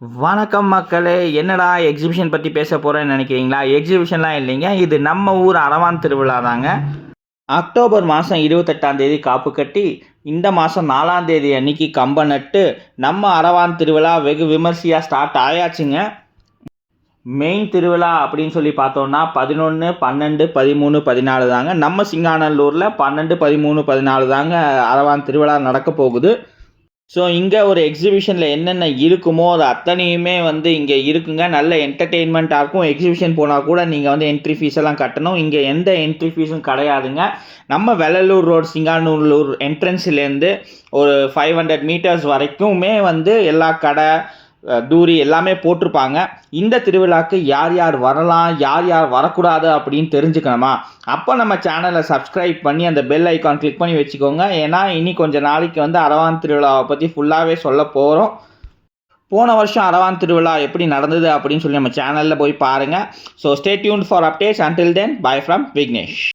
வணக்கம் மக்களே! என்னடா எக்ஸிபிஷன் பத்தி பேச போறேன்னு நெனைக்கிறீங்களா? எக்ஸிபிஷன்லாம் இல்லைங்க. இது நம்ம ஊர் அரவான் திருவிழா தாங்க. அக்டோபர் மாசம் 28ஆம் தேதி காப்பு கட்டி, இந்த மாசம் 4ஆம் தேதி அன்னைக்கு கம்ப நட்டு, நம்ம அரவான் திருவிழா வெகு விமர்சையா ஸ்டார்ட் ஆயாச்சுங்க. மெயின் திருவிழா அப்படின்னு சொல்லி பார்த்தோம்னா 11, 12, 13, 14 தாங்க. நம்ம சிங்காநல்லூர்ல 12, 13, 14 தாங்க அரவான் திருவிழா நடக்கப் போகுது. ஸோ இங்கே ஒரு எக்ஸிபிஷனில் என்னென்ன இருக்குமோ அது அத்தனையுமே இங்கே இருக்குங்க. நல்ல என்டர்டெயின்மெண்ட்டாக இருக்கும். எக்ஸிபிஷன் போனால் கூட நீங்கள் என்ட்ரி ஃபீஸ் எல்லாம் கட்டணும். இங்கே எந்த என்ட்ரி ஃபீஸும் கிடையாதுங்க. நம்ம வெள்ளலூர் ரோடு சிங்காநல்லூர் என்ட்ரன்ஸ்லேருந்து ஒரு 500 மீட்டர்ஸ் வரைக்குமே எல்லா கடை தூரி எல்லாமே போட்டிருப்பாங்க. இந்த திருவிழாக்கு யார் யார் வரலாம், யார் யார் வரக்கூடாது அப்படின்னு தெரிஞ்சுக்கணுமா? அப்போ நம்ம சேனலை சப்ஸ்கிரைப் பண்ணி அந்த பெல் ஐக்கான் கிளிக் பண்ணி வச்சுக்கோங்க. ஏன்னா இனி கொஞ்சம் நாளைக்கு அரவான் திருவிழாவை பற்றி ஃபுல்லாகவே சொல்ல போகிறோம். போன வருஷம் அரவான் திருவிழா எப்படி நடந்தது அப்படின்னு சொல்லி நம்ம சேனலில் போய் பாருங்கள். So stay tuned for updates. Until then by from Vignesh.